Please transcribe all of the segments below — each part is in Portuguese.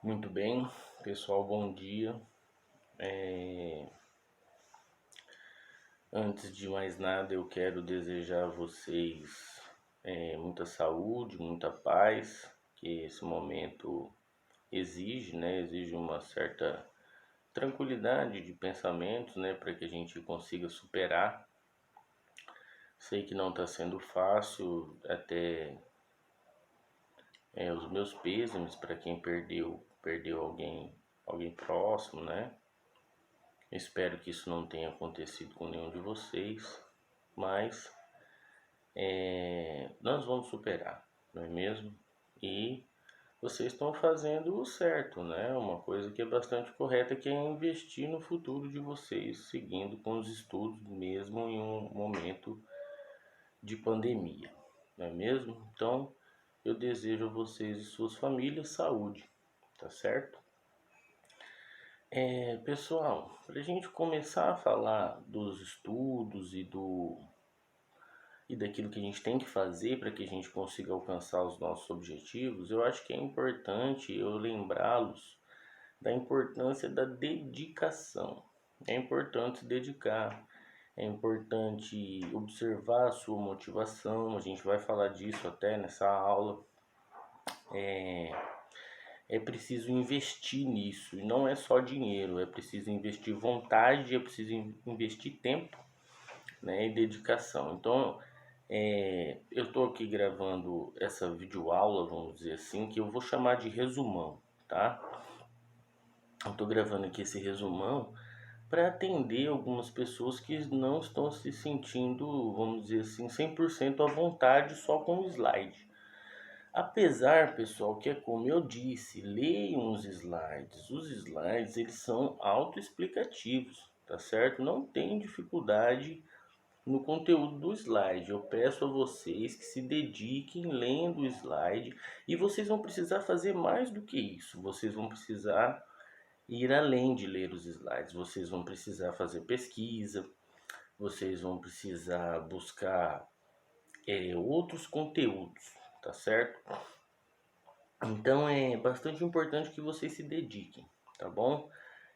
Muito bem, pessoal, bom dia. Antes de mais nada, eu quero desejar a vocês muita saúde, muita paz, que esse momento exige, né? Exige uma certa tranquilidade de pensamentos, né? Para que a gente consiga superar. Sei que não está sendo fácil, até os meus pêsames para quem perdeu alguém próximo, né? Espero que isso não tenha acontecido com nenhum de vocês, mas nós vamos superar, não é mesmo? E vocês estão fazendo o certo, né? Uma coisa que é bastante correta, que é investir no futuro de vocês, seguindo com os estudos, mesmo em um momento de pandemia, não é mesmo? Então, eu desejo a vocês e suas famílias saúde, tá certo? Pessoal, para a gente começar a falar dos estudos e daquilo que a gente tem que fazer para que a gente consiga alcançar os nossos objetivos, eu acho que é importante eu lembrá-los da importância da dedicação. É importante se dedicar, é importante observar a sua motivação, a gente vai falar disso até nessa aula. É preciso investir nisso, e não é só dinheiro, é preciso investir vontade, é preciso investir tempo, né, e dedicação. Então, eu estou aqui gravando essa videoaula, vamos dizer assim, que eu vou chamar de resumão, tá? Eu estou gravando aqui esse resumão para atender algumas pessoas que não estão se sentindo, vamos dizer assim, 100% à vontade só com o slide. Apesar, pessoal, que é como eu disse, leiam os slides. Os slides, eles são autoexplicativos, tá certo? Não tem dificuldade no conteúdo do slide. Eu peço a vocês que se dediquem lendo o slide e vocês vão precisar fazer mais do que isso. Vocês vão precisar ir além de ler os slides. Vocês vão precisar fazer pesquisa, vocês vão precisar buscar outros conteúdos, tá certo? Então é bastante importante que vocês se dediquem, tá bom?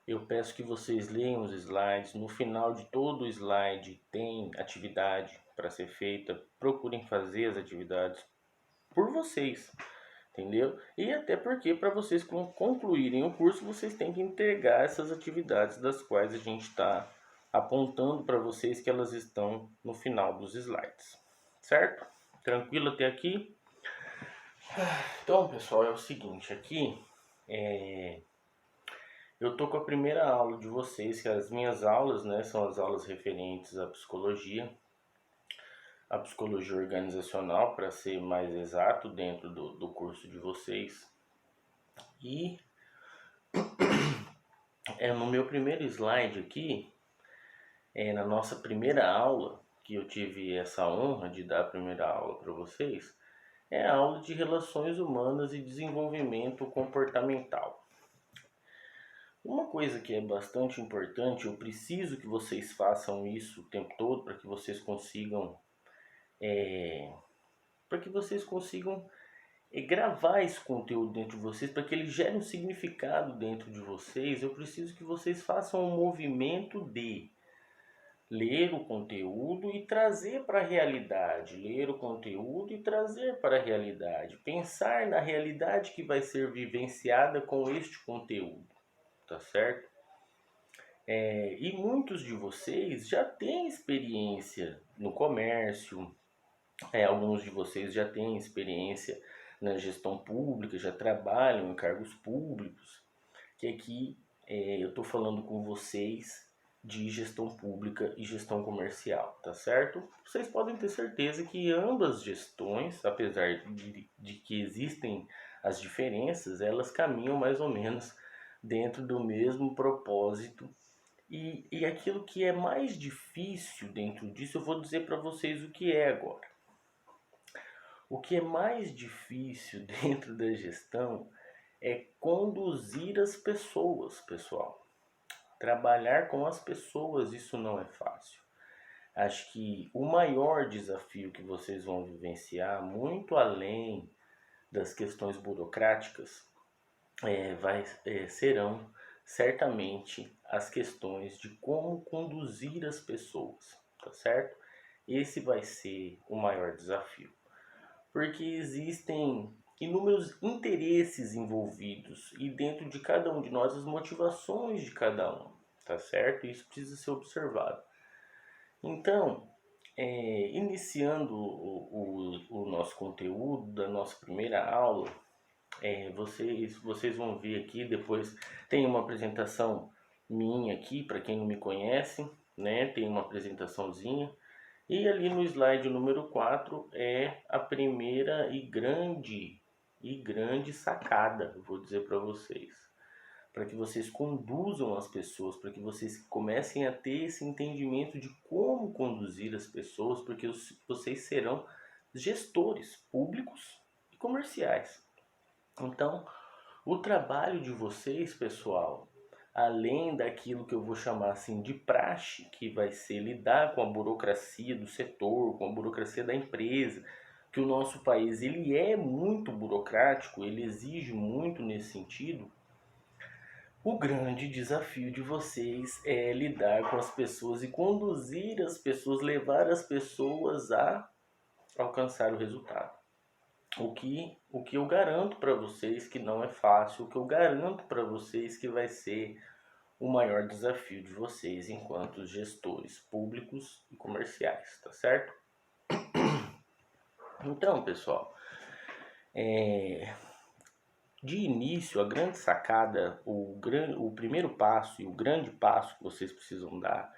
Eu peço que vocês leiam os slides. No final de todo o slide tem atividade para ser feita. Procurem fazer as atividades por vocês, entendeu? E até porque para vocês concluírem o curso, vocês têm que entregar essas atividades das quais a gente está apontando para vocês que elas estão no final dos slides, certo? Tranquilo até aqui? Então, pessoal, é o seguinte, aqui eu tô com a primeira aula de vocês, que as minhas aulas, né, são as aulas referentes à a psicologia organizacional, para ser mais exato, dentro do curso de vocês. E no meu primeiro slide aqui, na nossa primeira aula, que eu tive essa honra de dar a primeira aula para vocês, é a aula de relações humanas e desenvolvimento comportamental. Uma coisa que é bastante importante, eu preciso que vocês façam isso o tempo todo para que vocês consigam gravar esse conteúdo dentro de vocês, para que ele gere um significado dentro de vocês. Eu preciso que vocês façam um movimento de ler o conteúdo e trazer para a realidade, ler o conteúdo e trazer para a realidade, pensar na realidade que vai ser vivenciada com este conteúdo, tá certo? E muitos de vocês já têm experiência no comércio, alguns de vocês já têm experiência na gestão pública, já trabalham em cargos públicos, que aqui eu estou falando com vocês de gestão pública e gestão comercial, tá certo? Vocês podem ter certeza que ambas gestões, apesar de que existem as diferenças, elas caminham mais ou menos dentro do mesmo propósito. E aquilo que é mais difícil dentro disso, eu vou dizer para vocês o que é agora. O que é mais difícil dentro da gestão é conduzir as pessoas, pessoal. Trabalhar com as pessoas, isso não é fácil. Acho que o maior desafio que vocês vão vivenciar, muito além das questões burocráticas, serão certamente as questões de como conduzir as pessoas, tá certo? Esse vai ser o maior desafio, porque existem inúmeros interesses envolvidos e dentro de cada um de nós as motivações de cada um, tá certo? Isso precisa ser observado. Então, iniciando o nosso conteúdo da nossa primeira aula, vocês vão ver aqui, depois tem uma apresentação minha aqui, para quem não me conhece, né? Tem uma apresentaçãozinha. E ali no slide número 4 é a primeira e grande sacada, vou dizer para vocês. Para que vocês conduzam as pessoas, para que vocês comecem a ter esse entendimento de como conduzir as pessoas, porque vocês serão gestores públicos e comerciais. Então, o trabalho de vocês, pessoal, além daquilo que eu vou chamar assim de praxe, que vai ser lidar com a burocracia do setor, com a burocracia da empresa, que o nosso país ele é muito burocrático, ele exige muito nesse sentido. O grande desafio de vocês é lidar com as pessoas e conduzir as pessoas, levar as pessoas a alcançar o resultado. O que eu garanto para vocês que não é fácil, o que eu garanto para vocês que vai ser o maior desafio de vocês enquanto gestores públicos e comerciais, tá certo? Então, pessoal, de início, a grande sacada, o primeiro passo e o grande passo que vocês precisam dar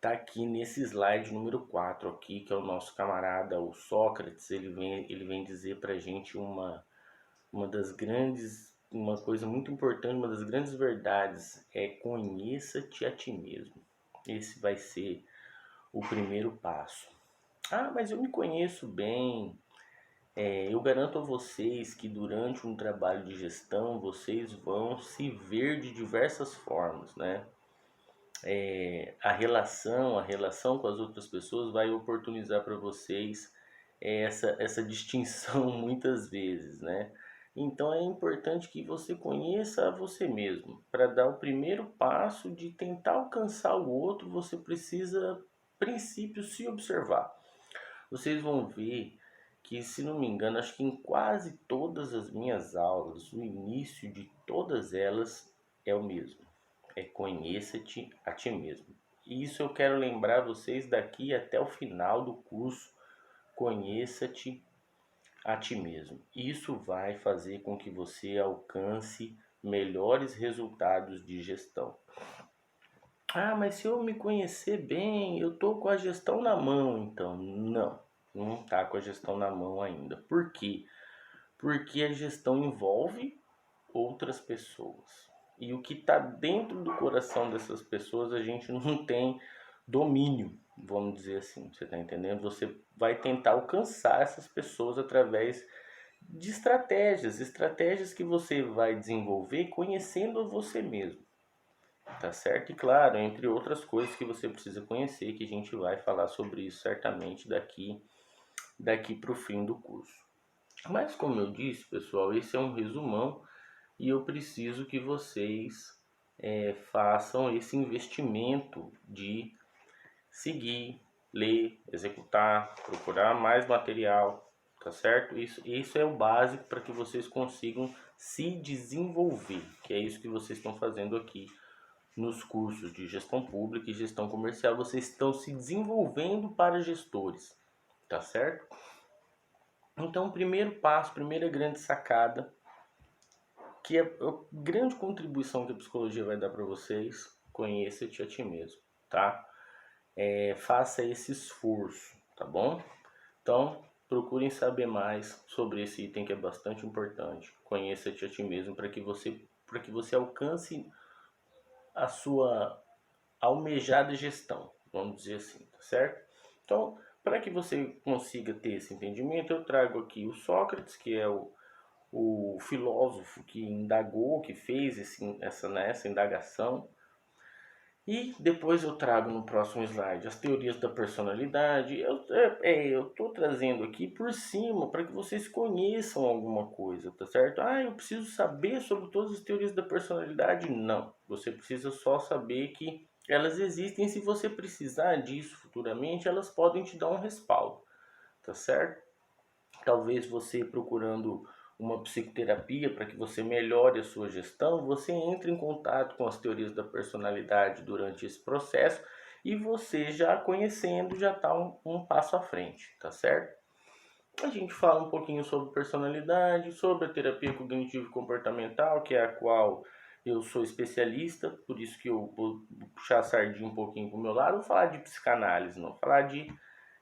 tá aqui nesse slide número 4 aqui, que é o nosso camarada, o Sócrates, ele vem dizer pra gente uma das grandes, uma coisa muito importante, uma das grandes verdades é conheça-te a ti mesmo. Esse vai ser o primeiro passo. Ah, mas eu me conheço bem. Eu garanto a vocês que durante um trabalho de gestão vocês vão se ver de diversas formas, né? A relação com as outras pessoas vai oportunizar para vocês essa distinção muitas vezes, né? Então é importante que você conheça a você mesmo. Para dar o primeiro passo de tentar alcançar o outro, você precisa, a princípio, se observar. Vocês vão ver que, se não me engano, acho que em quase todas as minhas aulas, o início de todas elas é o mesmo. É conheça-te a ti mesmo. E isso eu quero lembrar vocês daqui até o final do curso. Conheça-te a ti mesmo. Isso vai fazer com que você alcance melhores resultados de gestão. Ah, mas se eu me conhecer bem, eu tô com a gestão na mão, então. Não tá com a gestão na mão ainda. Por quê? Porque a gestão envolve outras pessoas. E o que está dentro do coração dessas pessoas a gente não tem domínio, vamos dizer assim. Você está entendendo? Você vai tentar alcançar essas pessoas através de estratégias que você vai desenvolver conhecendo você mesmo. Tá certo? E claro, entre outras coisas que você precisa conhecer, que a gente vai falar sobre isso certamente daqui para o fim do curso. Mas como eu disse, pessoal, esse é um resumão e eu preciso que vocês façam esse investimento de seguir, ler, executar, procurar mais material, tá certo? Isso é o básico para que vocês consigam se desenvolver, que é isso que vocês estão fazendo aqui nos cursos de gestão pública e gestão comercial. Vocês estão se desenvolvendo para gestores, tá certo? Então, o primeiro passo, primeira grande sacada, que é a grande contribuição que a psicologia vai dar para vocês, conheça-te a ti mesmo, tá? Faça esse esforço, tá bom? Então, procurem saber mais sobre esse item que é bastante importante. Conheça-te a ti mesmo para que você alcance a sua almejada gestão, vamos dizer assim, tá certo? Então, para que você consiga ter esse entendimento, eu trago aqui o Sócrates, que é o filósofo que indagou, que fez essa indagação. E depois eu trago no próximo slide as teorias da personalidade. Eu tô trazendo aqui por cima para que vocês conheçam alguma coisa, tá certo? Ah, eu preciso saber sobre todas as teorias da personalidade? Não. Você precisa só saber que elas existem. Se você precisar disso futuramente, elas podem te dar um respaldo, tá certo? Talvez você procurando uma psicoterapia para que você melhore a sua gestão, você entre em contato com as teorias da personalidade durante esse processo e você já conhecendo já está um passo à frente, tá certo? A gente fala um pouquinho sobre personalidade, sobre a terapia cognitivo comportamental, que é a qual eu sou especialista, por isso que eu vou puxar a sardinha um pouquinho para o meu lado, vou falar de psicanálise, não falar de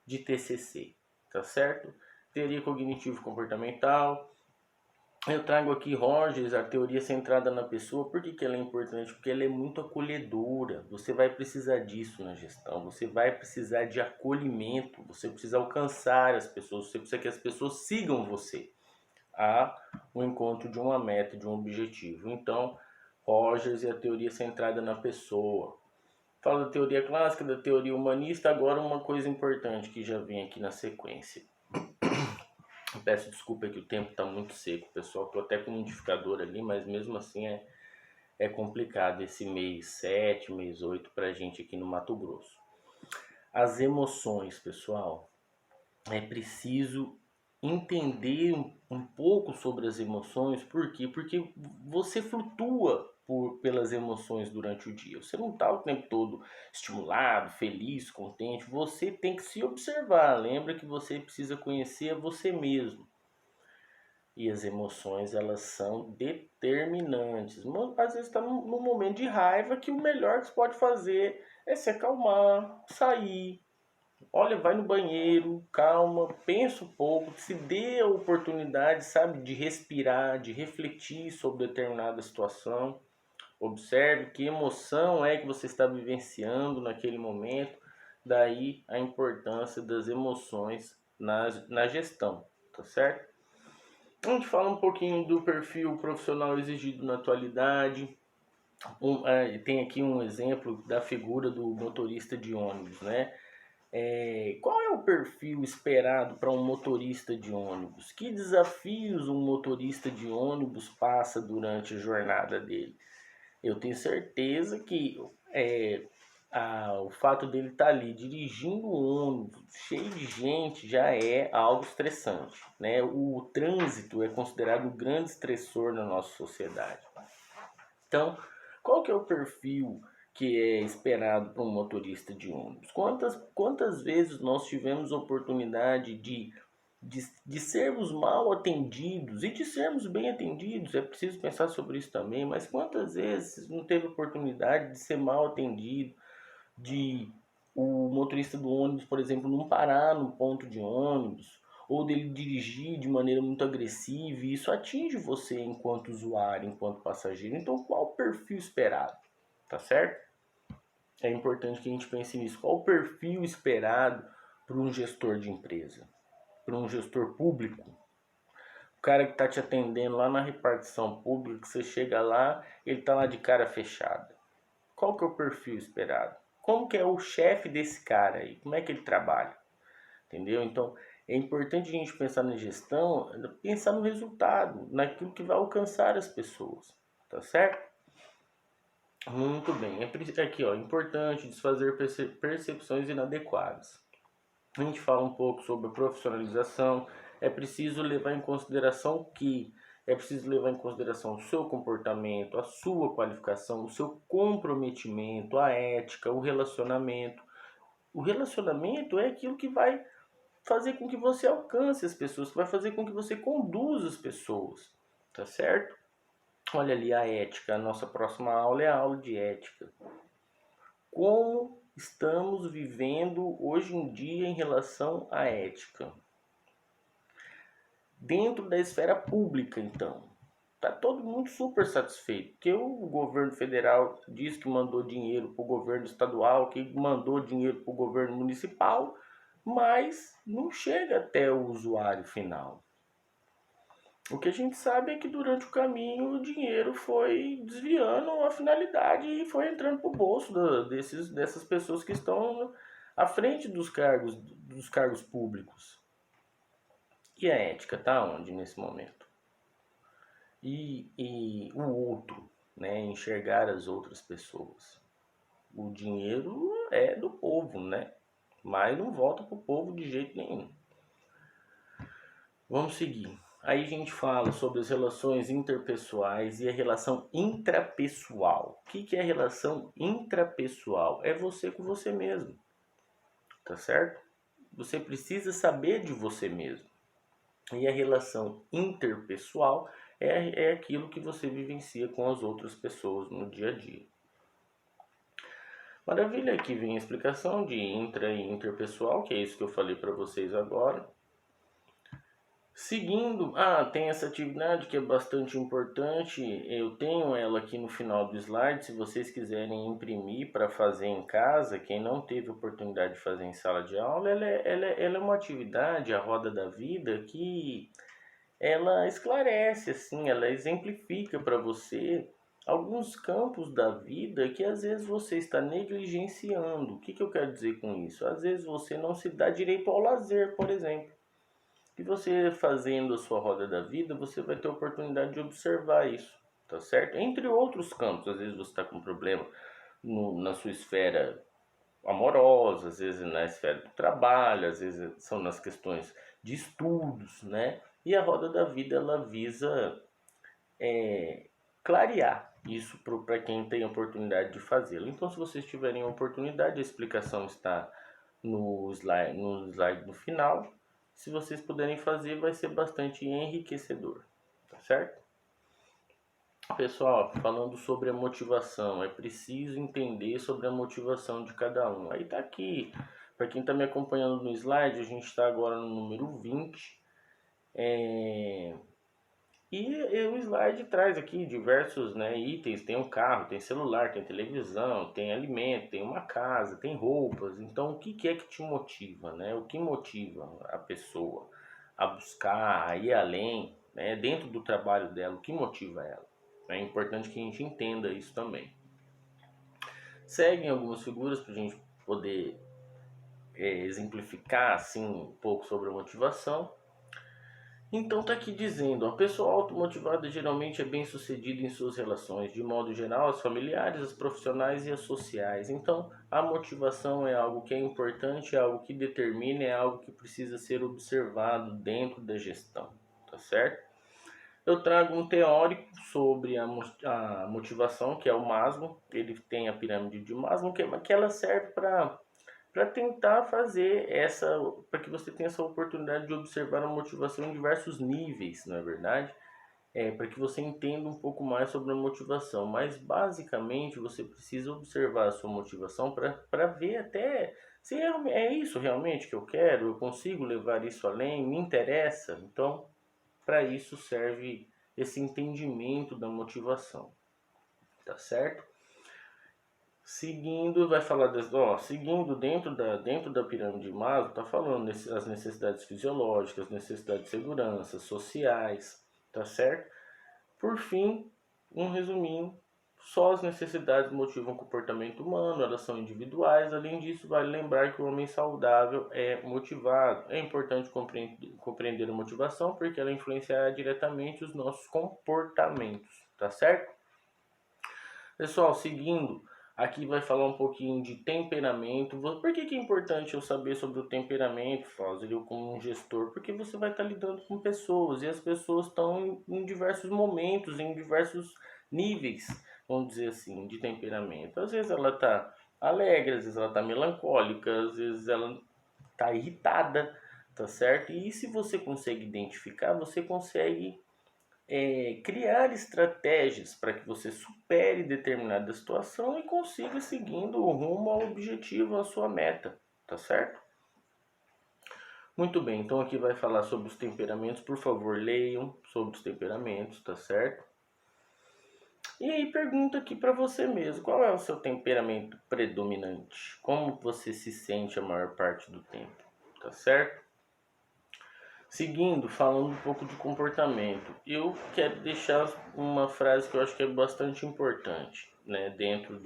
TCC, tá certo? Teoria cognitivo comportamental. Eu trago aqui Rogers, a teoria centrada na pessoa. Por que, que ela é importante? Porque ela é muito acolhedora. Você vai precisar disso na gestão. Você vai precisar de acolhimento. Você precisa alcançar as pessoas. Você precisa que as pessoas sigam você a o encontro de uma meta, de um objetivo. Então, Rogers e a teoria centrada na pessoa. Falo da teoria clássica, da teoria humanista. Agora uma coisa importante que já vem aqui na sequência. Peço desculpa que o tempo está muito seco, pessoal. Estou até com um modificador ali, mas mesmo assim é complicado esse mês 7, mês 8 para a gente aqui no Mato Grosso. As emoções, pessoal, é preciso entender um pouco sobre as emoções. Por quê? Porque você flutua pelas emoções durante o dia. Você não está o tempo todo estimulado, feliz, contente. Você tem que se observar. Lembra que você precisa conhecer você mesmo. E as emoções, elas são determinantes. Às vezes está num momento de raiva que o melhor que você pode fazer é se acalmar, sair. Olha, vai no banheiro, calma, pensa um pouco, se dê a oportunidade, sabe, de respirar, de refletir sobre determinada situação. Observe que emoção é que você está vivenciando naquele momento. Daí a importância das emoções na gestão, tá certo? A gente fala um pouquinho do perfil profissional exigido na atualidade. Tem aqui um exemplo da figura do motorista de ônibus, né? Qual é o perfil esperado para um motorista de ônibus? Que desafios um motorista de ônibus passa durante a jornada dele? Eu tenho certeza que o fato dele estar ali dirigindo um ônibus cheio de gente já é algo estressante, né? O trânsito é considerado um grande estressor na nossa sociedade. Então, qual que é o perfil que é esperado para um motorista de ônibus? Quantas vezes nós tivemos oportunidade de sermos mal atendidos e de sermos bem atendidos? É preciso pensar sobre isso também, mas quantas vezes não teve oportunidade de ser mal atendido, de o motorista do ônibus, por exemplo, não parar no ponto de ônibus, ou dele dirigir de maneira muito agressiva, e isso atinge você enquanto usuário, enquanto passageiro. Então, qual o perfil esperado? Tá certo? É importante que a gente pense nisso. Qual o perfil esperado para um gestor de empresa? Para um gestor público? O cara que está te atendendo lá na repartição pública, que você chega lá, ele está lá de cara fechada. Qual que é o perfil esperado? Como que é o chefe desse cara aí? Como é que ele trabalha? Entendeu? Então, é importante a gente pensar na gestão, pensar no resultado, naquilo que vai alcançar as pessoas. Tá certo? Muito bem. Aqui, ó, importante desfazer percepções inadequadas. A gente fala um pouco sobre a profissionalização. É preciso levar em consideração que é preciso levar em consideração o seu comportamento, a sua qualificação, o seu comprometimento, a ética, o relacionamento. O relacionamento é aquilo que vai fazer com que você alcance as pessoas, que vai fazer com que você conduza as pessoas, tá certo? Olha ali a ética, a nossa próxima aula é a aula de ética. Como estamos vivendo hoje em dia em relação à ética? Dentro da esfera pública, então, tá todo mundo super satisfeito, porque o governo federal diz que mandou dinheiro para o governo estadual, que mandou dinheiro para o governo municipal, mas não chega até o usuário final. O que a gente sabe é que durante o caminho o dinheiro foi desviando a finalidade e foi entrando para o bolso dessas pessoas que estão à frente dos cargos públicos. E a ética está onde nesse momento? E o outro, né? Enxergar as outras pessoas. O dinheiro é do povo, né? Mas não volta para o povo de jeito nenhum. Vamos seguir. Aí a gente fala sobre as relações interpessoais e a relação intrapessoal. O que é relação intrapessoal? É você com você mesmo, tá certo? Você precisa saber de você mesmo. E a relação interpessoal é aquilo que você vivencia com as outras pessoas no dia a dia. Maravilha, aqui vem a explicação de intra e interpessoal, que é isso que eu falei para vocês agora. Seguindo, tem essa atividade que é bastante importante, eu tenho ela aqui no final do slide, se vocês quiserem imprimir para fazer em casa, quem não teve oportunidade de fazer em sala de aula, ela é uma atividade, a roda da vida, que ela esclarece, assim, ela exemplifica para você alguns campos da vida que às vezes você está negligenciando. O que eu quero dizer com isso? Às vezes você não se dá direito ao lazer, por exemplo. E você fazendo a sua roda da vida, você vai ter a oportunidade de observar isso, tá certo? Entre outros campos, às vezes você está com um problema na sua esfera amorosa, às vezes na esfera do trabalho, às vezes são nas questões de estudos, né? E a roda da vida, ela visa clarear isso para quem tem a oportunidade de fazê-lo. Então, se vocês tiverem a oportunidade, a explicação está no slide no final. Se vocês puderem fazer, vai ser bastante enriquecedor, tá certo? Pessoal, falando sobre a motivação, é preciso entender sobre a motivação de cada um. Aí tá aqui, para quem está me acompanhando no slide, a gente está agora no número 20. E o slide traz aqui diversos, né, itens, tem um carro, tem celular, tem televisão, tem alimento, tem uma casa, tem roupas. Então o que é que te motiva, né? O que motiva a pessoa a buscar, a ir além, né, dentro do trabalho dela, o que motiva ela? É importante que a gente entenda isso também. Seguem algumas figuras para a gente poder exemplificar assim um pouco sobre a motivação. Então tá aqui dizendo, a pessoa automotivada geralmente é bem sucedida em suas relações, de modo geral, as familiares, as profissionais e as sociais. Então a motivação é algo que é importante, é algo que determina, é algo que precisa ser observado dentro da gestão, tá certo? Eu trago um teórico sobre a motivação, que é o Maslow. Ele tem a pirâmide de Maslow, que ela serve para tentar fazer para que você tenha essa oportunidade de observar a motivação em diversos níveis, não é verdade? Para que você entenda um pouco mais sobre a motivação. Mas basicamente você precisa observar a sua motivação para ver até se é isso realmente que eu quero, eu consigo levar isso além, me interessa. Então, para isso serve esse entendimento da motivação, tá certo? Seguindo, vai falar seguindo dentro da pirâmide de Maslow, tá falando as necessidades fisiológicas, necessidades de segurança, sociais, tá certo? Por fim, um resuminho, só as necessidades motivam o comportamento humano, elas são individuais. Além disso, vale lembrar que o homem saudável é motivado. É importante compreender a motivação porque ela influenciará diretamente os nossos comportamentos, tá certo? Pessoal, seguindo, aqui vai falar um pouquinho de temperamento. Por que é importante eu saber sobre o temperamento, Fausto, eu como um gestor? Porque você vai estar lidando com pessoas e as pessoas estão em diversos momentos, em diversos níveis, vamos dizer assim, de temperamento. Às vezes ela está alegre, às vezes ela está melancólica, às vezes ela está irritada, tá certo? E se você consegue identificar, você consegue criar estratégias para que você supere determinada situação e consiga seguindo o rumo ao objetivo, à sua meta, tá certo? Muito bem, então aqui vai falar sobre os temperamentos, por favor leiam sobre os temperamentos, tá certo? E aí pergunta aqui para você mesmo, qual é o seu temperamento predominante? Como você se sente a maior parte do tempo, tá certo? Seguindo, falando um pouco de comportamento, eu quero deixar uma frase que eu acho que é bastante importante, né, dentro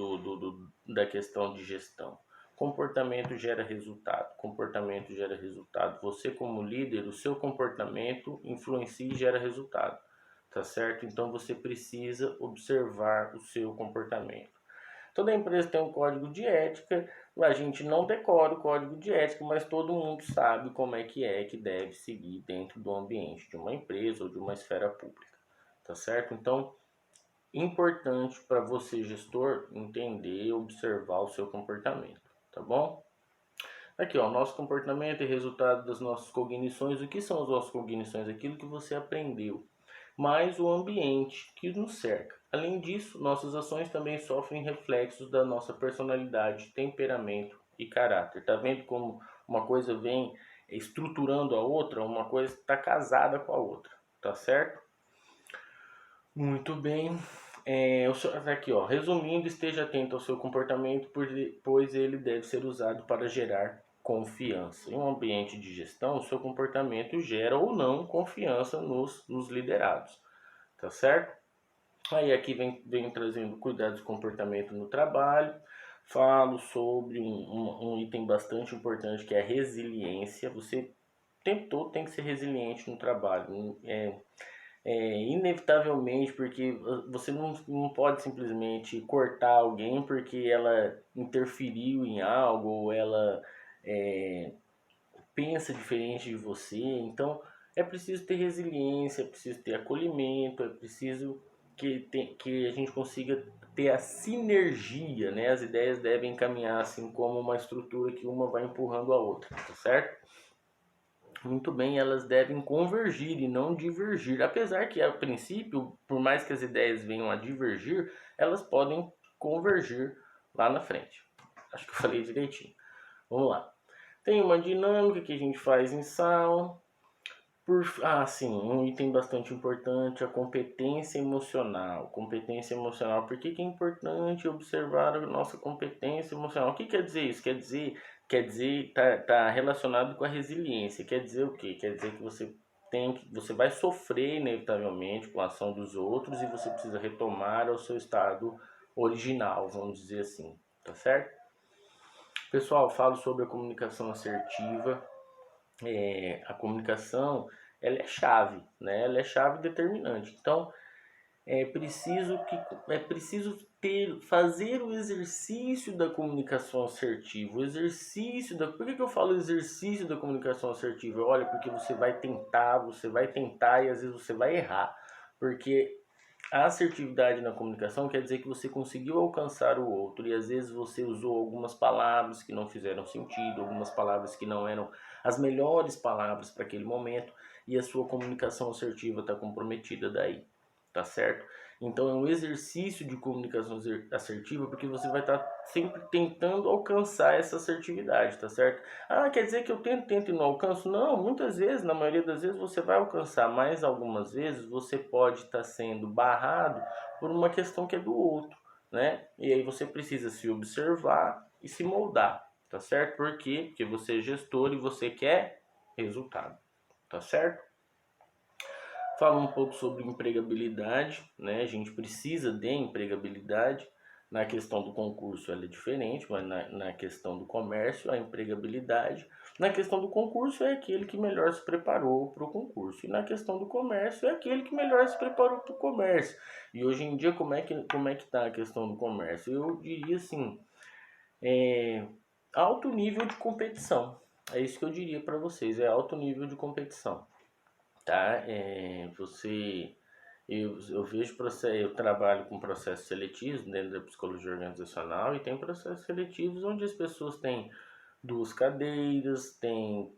da questão de gestão. Comportamento gera resultado, comportamento gera resultado. Você como líder, o seu comportamento influencia e gera resultado, tá certo? Então você precisa observar o seu comportamento. Toda empresa tem um código de ética, a gente não decora o código de ética, mas todo mundo sabe como é que deve seguir dentro do ambiente de uma empresa ou de uma esfera pública, tá certo? Então, importante para você, gestor, entender e observar o seu comportamento, tá bom? Aqui, ó, nosso comportamento é resultado das nossas cognições. O que são as nossas cognições? Aquilo que você aprendeu, mais o ambiente que nos cerca. Além disso, nossas ações também sofrem reflexos da nossa personalidade, temperamento e caráter. Tá vendo como uma coisa vem estruturando a outra? Uma coisa está casada com a outra, tá certo? Muito bem. Aqui, ó, resumindo, esteja atento ao seu comportamento, pois ele deve ser usado para gerar confiança. Em um ambiente de gestão, o seu comportamento gera ou não confiança nos liderados, tá certo? Aí aqui vem trazendo cuidados de comportamento no trabalho. Falo sobre um item bastante importante que é a resiliência. Você o tempo todo tem que ser resiliente no trabalho. Inevitavelmente, porque você não pode simplesmente cortar alguém porque ela interferiu em algo ou ela é, pensa diferente de você. Então é preciso ter resiliência, é preciso ter acolhimento, é preciso que a gente consiga ter a sinergia, né? As ideias devem caminhar assim como uma estrutura que uma vai empurrando a outra, tá certo? Muito bem, elas devem convergir e não divergir. Apesar que, a princípio, por mais que as ideias venham a divergir, elas podem convergir lá na frente. Acho que eu falei direitinho. Vamos lá. Tem uma dinâmica que a gente faz em sala. Sim, um item bastante importante, a competência emocional. Competência emocional. Por que é importante observar a nossa competência emocional? O que quer dizer isso? Quer dizer, tá relacionado com a resiliência. Quer dizer o quê? Quer dizer que você vai sofrer inevitavelmente com a ação dos outros e você precisa retomar ao seu estado original, vamos dizer assim, tá certo? Pessoal, falo sobre a comunicação assertiva. A comunicação, ela é chave, né? Ela é chave determinante. Então é preciso fazer o exercício da comunicação assertiva. O exercício da Por que eu falo exercício da comunicação assertiva? Olha, porque você vai tentar e às vezes você vai errar, porque a assertividade na comunicação quer dizer que você conseguiu alcançar o outro e às vezes você usou algumas palavras que não fizeram sentido, algumas palavras que não eram as melhores palavras para aquele momento e a sua comunicação assertiva está comprometida daí, tá certo? Então é um exercício de comunicação assertiva porque você vai estar sempre tentando alcançar essa assertividade, tá certo? Quer dizer que eu tento e não alcanço? Não, muitas vezes, na maioria das vezes você vai alcançar, mas algumas vezes você pode estar sendo barrado por uma questão que é do outro, né? E aí você precisa se observar e se moldar, tá certo? Por quê? Porque você é gestor e você quer resultado, tá certo? Fala um pouco sobre empregabilidade, né? A gente precisa de empregabilidade. Na questão do concurso ela é diferente, mas na questão do comércio, a empregabilidade. Na questão do concurso é aquele que melhor se preparou para o concurso. E na questão do comércio é aquele que melhor se preparou para o comércio. E hoje em dia, como é que está a questão do comércio? Eu diria assim, alto nível de competição. É isso que eu diria para vocês, é alto nível de competição, tá? Eu vejo eu trabalho com processos seletivos dentro da psicologia organizacional e tem processos seletivos onde as pessoas têm 2 cadeiras, têm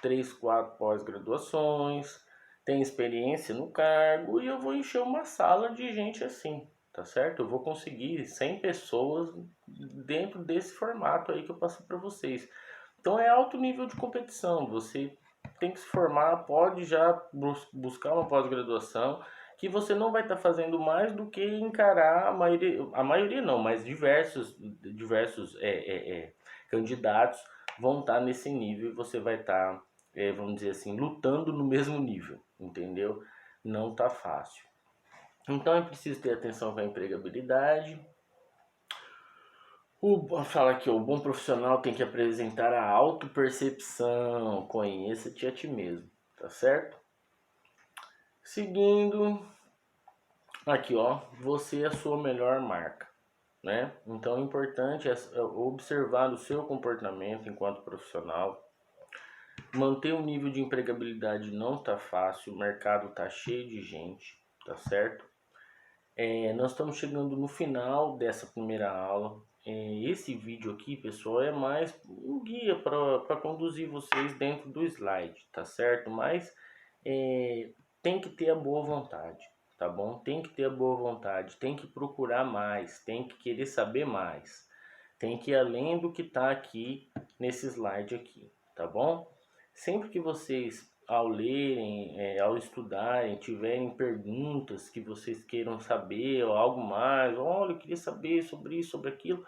3, 4 pós-graduações, têm experiência no cargo e eu vou encher uma sala de gente assim, tá certo? Eu vou conseguir 100 pessoas dentro desse formato aí que eu passei para vocês. Então é alto nível de competição, você tem que se formar, pode já buscar uma pós-graduação, que você não vai estar fazendo mais do que encarar a maioria não, mas diversos candidatos vão estar nesse nível e você vai estar vamos dizer assim, lutando no mesmo nível, entendeu? Não tá fácil. Então é preciso ter atenção com a empregabilidade. Fala aqui, o bom profissional tem que apresentar a autopercepção, conheça-te a ti mesmo, tá certo? Seguindo, aqui ó, você é a sua melhor marca, né? Então o importante é observar o seu comportamento enquanto profissional. Manter o nível de empregabilidade não tá fácil, o mercado tá cheio de gente, tá certo? Nós estamos chegando no final dessa primeira aula. Esse vídeo aqui, pessoal, é mais um guia para conduzir vocês dentro do slide, tá certo? Mas tem que ter a boa vontade, tá bom? Tem que ter a boa vontade, tem que procurar mais, tem que querer saber mais, tem que ir além do que está aqui nesse slide aqui, tá bom? Sempre que vocês, ao lerem, ao estudarem, tiverem perguntas que vocês queiram saber ou algo mais, olha, eu queria saber sobre isso, sobre aquilo,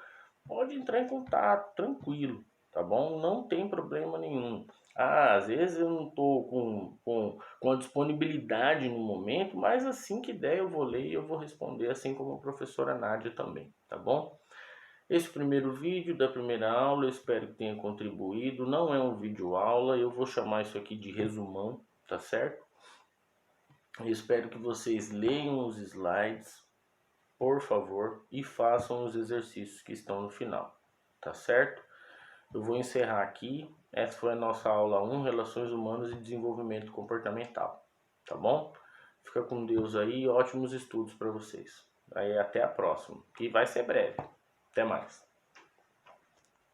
pode entrar em contato, tranquilo, tá bom? Não tem problema nenhum. Às vezes eu não estou com a disponibilidade no momento, mas assim que der eu vou ler e eu vou responder, assim como a professora Nádia também, tá bom? Esse primeiro vídeo da primeira aula, eu espero que tenha contribuído. Não é um vídeo aula, eu vou chamar isso aqui de resumão, tá certo? Eu espero que vocês leiam os slides, por favor, e façam os exercícios que estão no final, tá certo? Eu vou encerrar aqui. Essa foi a nossa aula 1, Relações Humanas e Desenvolvimento Comportamental, tá bom? Fica com Deus aí, ótimos estudos para vocês. Aí até a próxima, que vai ser breve. Até mais.